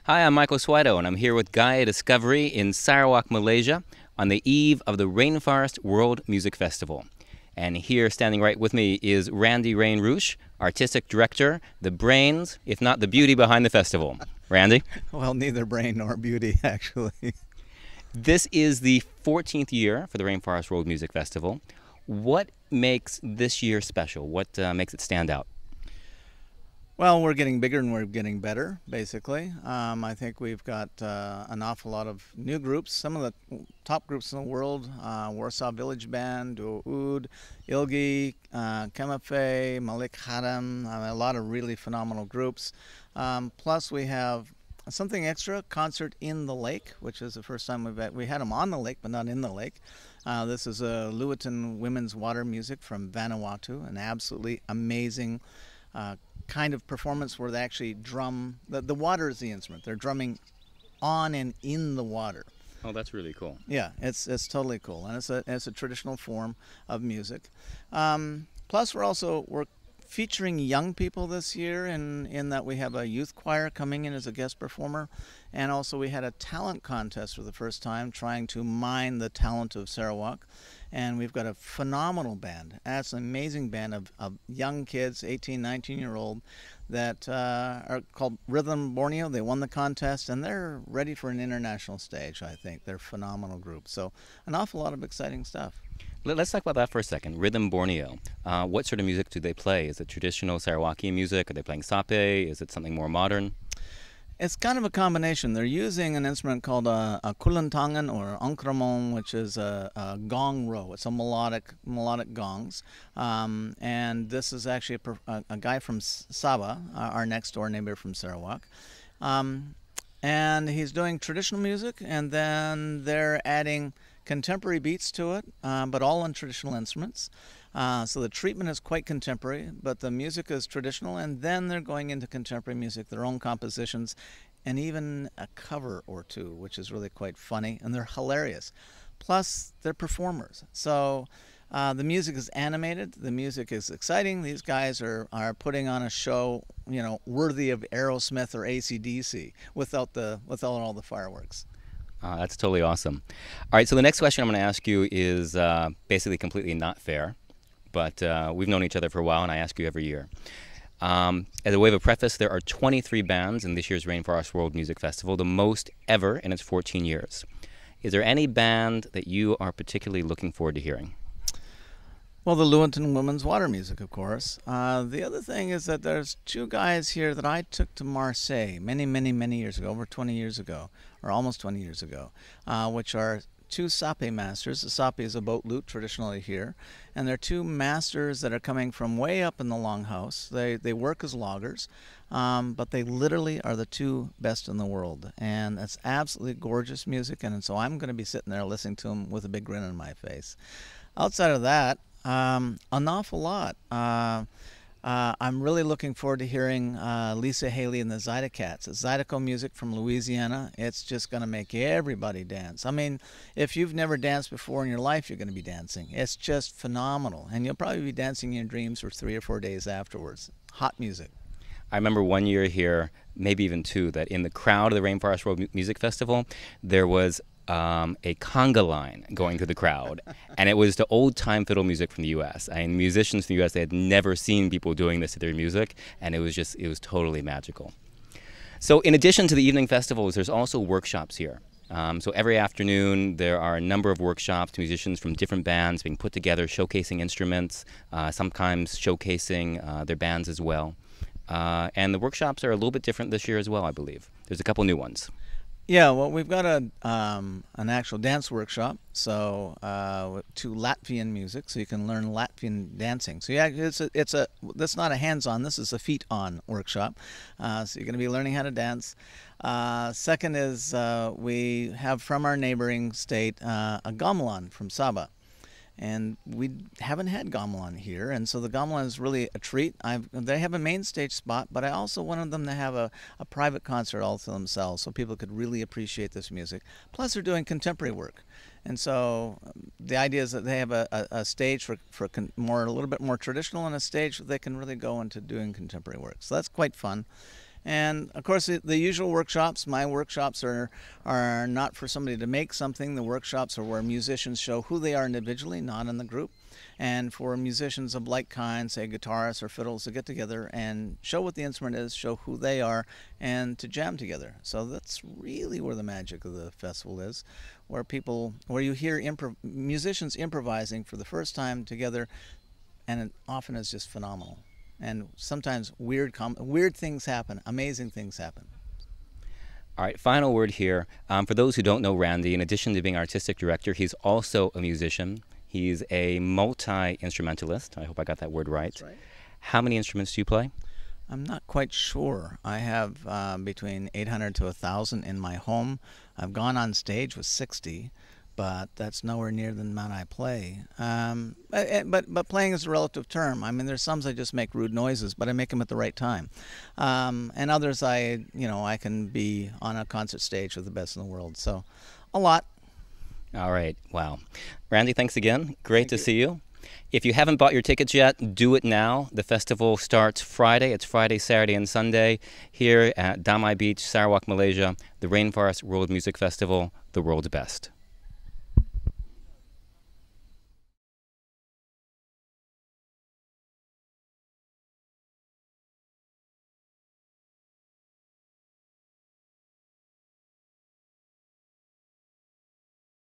Hi, I'm Michael Swido, and I'm here with Gaia Discovery in Sarawak, Malaysia, on the eve of the Rainforest World Music Festival. And here, standing right with me, is Randy Raine-Reusch, Artistic Director, the brains, if not the beauty, behind the festival. Randy? Well, neither brain nor beauty, actually. This is the 14th year for the Rainforest World Music Festival. What makes this year special? What makes it stand out? Well, we're getting bigger and we're getting better, basically. I think we've got an awful lot of new groups. Some of the top groups in the world, Warsaw Village Band, Duo Oud, Ilgi, Kemafe, Malik Haram, a lot of really phenomenal groups. Plus we have something extra, concert in the lake, which is the first time we had them on the lake, but not in the lake. This is a Lewiton Women's Water Music from Vanuatu, an absolutely amazing kind of performance where they actually drum. The water is the instrument. They're drumming on and in the water. Oh, that's really cool. Yeah, it's totally cool, and it's a traditional form of music. Plus, we're featuring young people this year in that we have a youth choir coming in as a guest performer, and also we had a talent contest for the first time trying to mine the talent of Sarawak, and we've got a phenomenal band. That's an amazing band of young kids, 18, 19-year-old, that are called Rhythm Borneo. They won the contest, and they're ready for an international stage, I think. They're a phenomenal group. So an awful lot of exciting stuff. Let's talk about that for a second. Rhythm Borneo. What sort of music do they play? Is it traditional Sarawakian music? Are they playing sape? Is it something more modern? It's kind of a combination. They're using an instrument called a kulantangan or angkramong, which is a gong row. It's a melodic gongs. And this is actually a guy from Sabah, our next door neighbor from Sarawak. And he's doing traditional music, and then they're adding contemporary beats to it, but all on traditional instruments. So the treatment is quite contemporary, but the music is traditional, and then they're going into contemporary music, their own compositions, and even a cover or two, which is really quite funny, and they're hilarious. Plus, they're performers. So the music is animated, the music is exciting. These guys are putting on a show, worthy of Aerosmith or AC/DC without all the fireworks. That's totally awesome. All right, so the next question I'm going to ask you is basically completely not fair, but we've known each other for a while, and I ask you every year. As a way of a preface, there are 23 bands in this year's Rainforest World Music Festival, the most ever in its 14 years. Is there any band that you are particularly looking forward to hearing? Well, the Lewiton Women's Water Music, of course. The other thing is that there's two guys here that I took to Marseille many years ago, over 20 years ago, or almost 20 years ago, which are two sape masters. The sape is a boat lute traditionally here, and they're two masters that are coming from way up in the Longhouse. They work as loggers, but they literally are the two best in the world, and it's absolutely gorgeous music, and so I'm going to be sitting there listening to them with a big grin on my face. Outside of that, an awful lot. I'm really looking forward to hearing Lisa Haley and the Zydeco. It's Zydeco music from Louisiana. It's just going to make everybody dance. I mean, if you've never danced before in your life, you're going to be dancing. It's just phenomenal. And you'll probably be dancing in your dreams for 3 or 4 days afterwards. Hot music. I remember one year here, maybe even two, that in the crowd of the Rainforest World Music Festival, there was a conga line going through the crowd, and it was to old-time fiddle music from the U.S. I mean, musicians from the U.S., they had never seen people doing this to their music, and it was totally magical. So in addition to the evening festivals, there's also workshops here. So every afternoon, there are a number of workshops, musicians from different bands being put together, showcasing instruments, sometimes showcasing their bands as well. And the workshops are a little bit different this year as well, I believe. There's a couple new ones. Yeah, well, we've got an actual dance workshop, so to Latvian music, so you can learn Latvian dancing. So yeah, that's not a hands-on. This is a feet-on workshop. So you're going to be learning how to dance. Second is we have from our neighboring state a gamelan from Sabah. And we haven't had gamelan here, and so the gamelan is really a treat. They have a main stage spot, but I also wanted them to have a private concert all to themselves so people could really appreciate this music. Plus, they're doing contemporary work. And so the idea is that they have a stage for a little bit more traditional, and a stage that they can really go into doing contemporary work. So that's quite fun. And of course, the usual workshops. My workshops are not for somebody to make something. The workshops are where musicians show who they are individually, not in the group. And for musicians of like kind, say guitarists or fiddles, to get together and show what the instrument is, show who they are, and to jam together. So that's really where the magic of the festival is, where you hear musicians improvising for the first time together, and it often is just phenomenal. And sometimes weird things happen, amazing things happen. All right, final word here. For those who don't know Randy, in addition to being artistic director, he's also a musician. He's a multi-instrumentalist. I hope I got that word right. That's right. How many instruments do you play? I'm not quite sure. I have between 800 to 1,000 in my home. I've gone on stage with 60. But that's nowhere near the amount I play. But playing is a relative term. I mean, there's some I just make rude noises, but I make them at the right time. And others I can be on a concert stage with the best in the world. So, a lot. All right. Wow. Randy, thanks again. Great to see you. If you haven't bought your tickets yet, do it now. The festival starts Friday. It's Friday, Saturday, and Sunday here at Damai Beach, Sarawak, Malaysia. The Rainforest World Music Festival, the world's best.